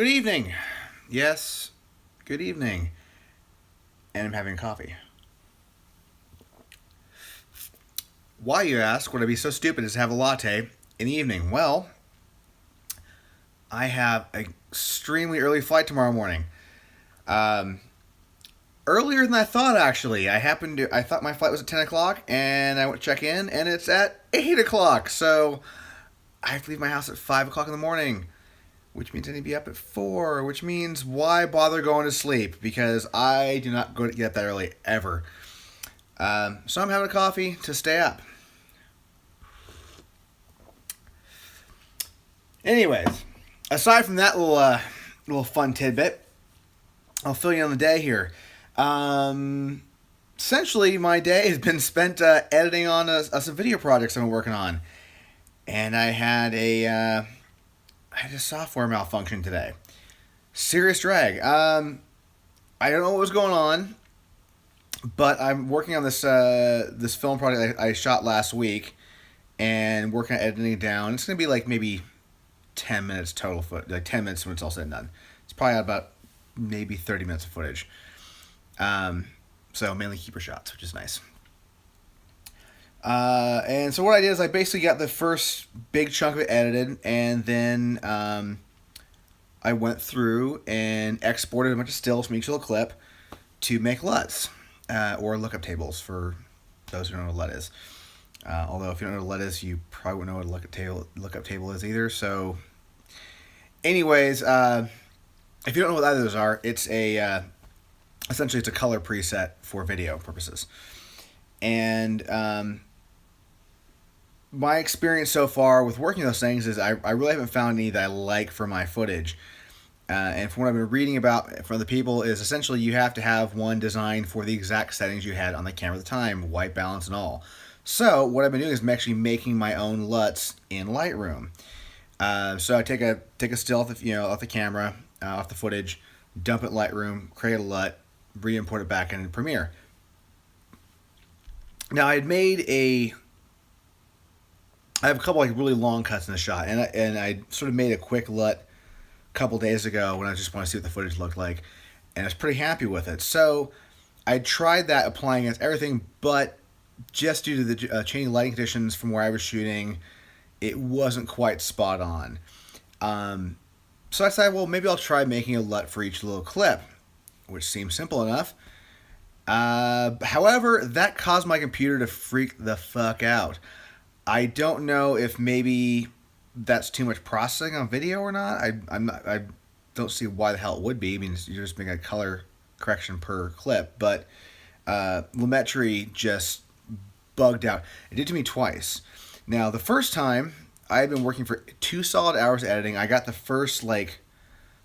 Good evening. Yes, good evening. And I'm having coffee. Why, you ask, would I be so stupid as to have a latte in the evening? Well, I have an extremely early flight tomorrow morning. Um, Earlier than I thought, actually. I thought my flight was at 10 o'clock, and I went to check in, and it's at 8 o'clock. So I have to leave my house at 5 o'clock in the morning, which means I need to be up at 4, which means why bother going to sleep? Because I do not go to get up that early, ever. So I'm having a coffee to stay up. Anyways, aside from that little fun tidbit, I'll fill you on the day here. Um, Essentially, my day has been spent editing on some video projects I've been working on, and I had a software malfunction today. Serious drag. I don't know what was going on, but I'm working on this film project I shot last week, and working on editing it down. It's gonna be like maybe 10 minutes total like 10 minutes when it's all said and done. It's probably about maybe 30 minutes of footage. Um, so mainly keeper shots, which is nice. And so what I did is I basically got the first big chunk of it edited, and then I went through and exported a bunch of stills from each little clip to make LUTs, or lookup tables for those who don't know what LUT is. Although if you don't know what LUT is, you probably won't know what a lookup table is either. So, anyways, if you don't know what either of those are, it's essentially it's a color preset for video purposes. And my experience so far with working those things is I really haven't found any that I like for my footage. And from what I've been reading about from the people is essentially you have to have one designed for the exact settings you had on the camera at the time, white balance and all. So what I've been doing is I'm actually making my own LUTs in Lightroom. So I take a still off the camera, off the footage, dump it in Lightroom, create a LUT, re-import it back into Premiere. Now I have a couple like really long cuts in the shot, and I sort of made a quick LUT a couple days ago when I just want to see what the footage looked like, and I was pretty happy with it. So I tried that applying against everything, but just due to the changing lighting conditions from where I was shooting, it wasn't quite spot on. So I decided, well, maybe I'll try making a LUT for each little clip, which seems simple enough. However, that caused my computer to freak the fuck out. I don't know if maybe that's too much processing on video or not. I don't see why the hell it would be. I mean, you're just making a color correction per clip, but Lumetri just bugged out. It did to me twice. Now, the first time, I had been working for 2 solid hours editing. I got the first like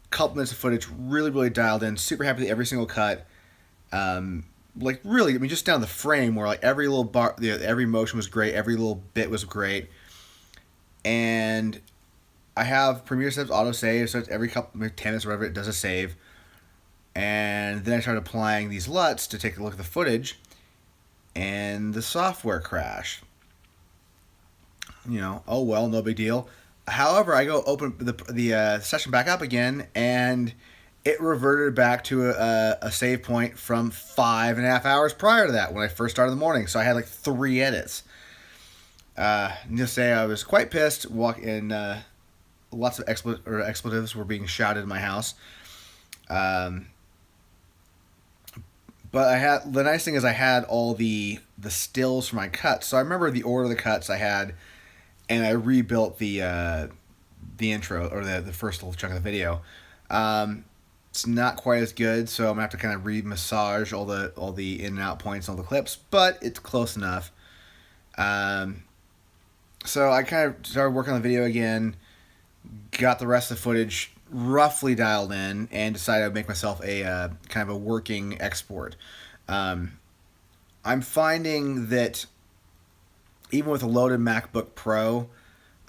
couple minutes of footage really, really dialed in. Super happy with every single cut. Like really, I mean, just down the frame where like every little bar, every motion was great, every little bit was great. And I have Premiere Steps auto save, so it's every couple 10 minutes or whatever it does a save. And then I started applying these LUTs to take a look at the footage, and the software crashed. Oh well, no big deal. However, I go open the session back up again, and it reverted back to a save point from 5.5 hours prior to that when I first started in the morning. So I had like 3 edits. Just say I was quite pissed. Lots of expletives were being shouted in my house. But the nice thing is I had all the stills for my cuts. So I remember the order of the cuts I had, and I rebuilt the intro or the first little chunk of the video. It's not quite as good, so I'm gonna have to kind of re-massage all the in and out points on all the clips, but it's close enough. So I kind of started working on the video again, got the rest of the footage roughly dialed in, and decided I'd make myself a kind of a working export. I'm finding that even with a loaded MacBook Pro,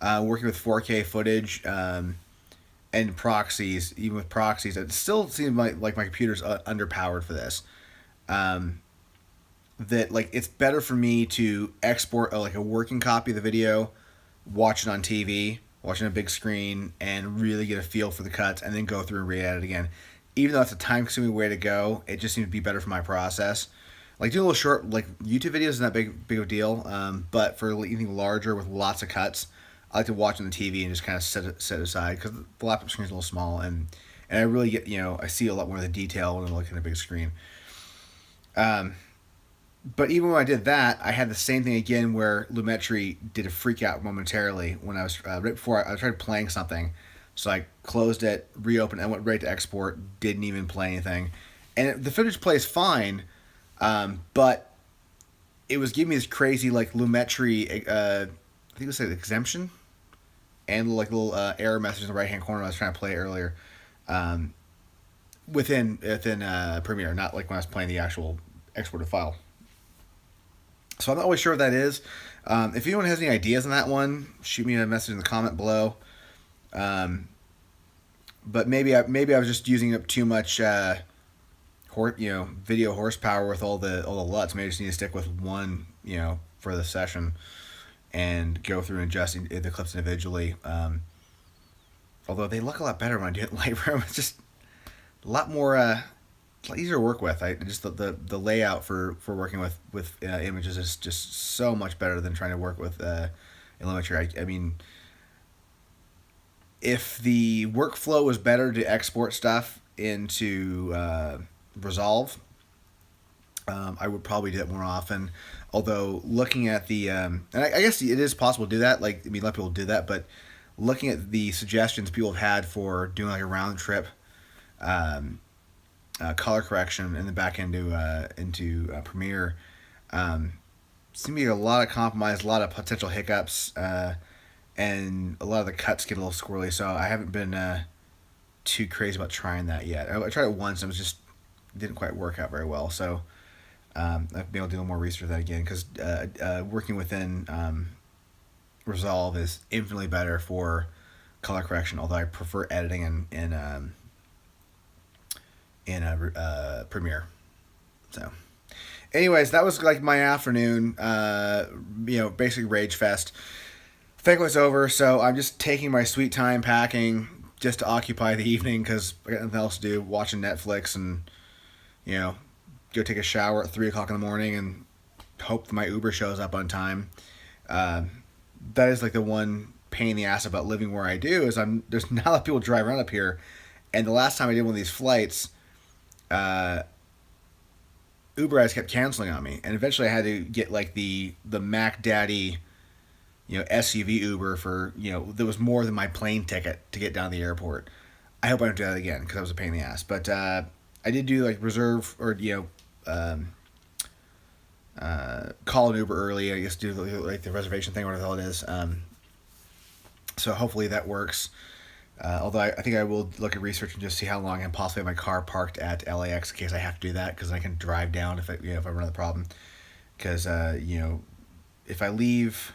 working with 4K footage, and proxies, even with proxies, it still seems like my computer's underpowered for this. That like it's better for me to export like a working copy of the video, watch it on TV watching a big screen, and really get a feel for the cuts, and then go through and re-edit again. Even though it's a time-consuming way to go, it just seems to be better for my process. Like doing a little short, like YouTube videos isn't that big of a deal, but for anything larger with lots of cuts, I like to watch on the TV and just kind of set it aside because the laptop screen is a little small, and I really get, I see a lot more of the detail when I'm looking at a big screen. But even when I did that, I had the same thing again where Lumetri did a freak out momentarily when I was right before I tried playing something. So I closed it, reopened, and went right to export. Didn't even play anything, and the footage plays fine, but it was giving me this crazy like Lumetri. I think it was like exemption, and like little error message in the right hand corner. I was trying to play earlier, within Premiere, not like when I was playing the actual exported file. So I'm not always sure what that is. If anyone has any ideas on that one, shoot me a message in the comment below. But maybe I was just using up too much, video horsepower with all the LUTs. Maybe I just need to stick with one, for the session, and go through and adjust the clips individually. Although they look a lot better when I do it in Lightroom. It's just a lot more. It's a lot easier to work with. I just the layout for working with images is just so much better than trying to work with Illustrator. I mean, if the workflow was better to export stuff into Resolve, I would probably do it more often. Although looking at the and I guess it is possible to do that. Like, I mean, a lot of people do that, but looking at the suggestions people have had for doing like a round trip color correction and then back into Premiere, seems to be a lot of compromise, a lot of potential hiccups, and a lot of the cuts get a little squirrely. So I haven't been too crazy about trying that yet. I tried it once and it just didn't quite work out very well. So I've been able to do a little more research of that again, because working within Resolve is infinitely better for color correction. Although I prefer editing in Premiere. So, anyways, that was like my afternoon. Basically Rage Fest. Thankfully it's over, so I'm just taking my sweet time packing just to occupy the evening because I got nothing else to do. Watching Netflix and go take a shower at 3 o'clock in the morning and hope that my Uber shows up on time. That is like the one pain in the ass about living where I do, is there's not a lot of people drive around up here, and the last time I did one of these flights, Uber has kept canceling on me, and eventually I had to get like the Mac Daddy, SUV Uber for, that was more than my plane ticket to get down to the airport. I hope I don't do that again because that was a pain in the ass. But I did do like reserve or call an Uber early. I guess do like the reservation thing, whatever the hell it is. So hopefully that works. Although I think I will look at research and just see how long I can possibly have my car parked at LAX in case I have to do that, because I can drive down if I run into the problem. Because if I leave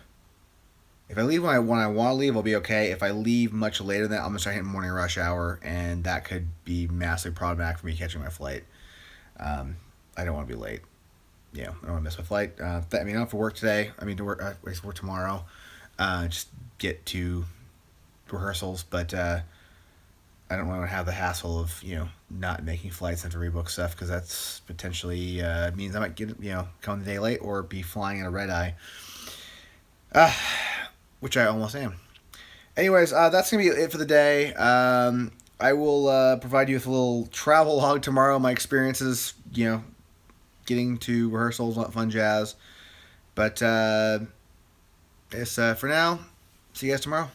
when I want to leave, I'll be okay. If I leave much later than that, I'm gonna start hitting morning rush hour, and that could be massively problematic for me catching my flight. I don't want to be late. I don't want to miss my flight. I don't have to work today. I mean, to work. I work tomorrow. Just get to rehearsals, but I don't want to have the hassle of not making flights and to rebook stuff, because that's potentially means I might get come the day late or be flying in a red eye, which I almost am. Anyways, that's gonna be it for the day. I will provide you with a little travel log tomorrow, my experiences, getting to rehearsals, all that fun jazz. But it's for now. See you guys tomorrow.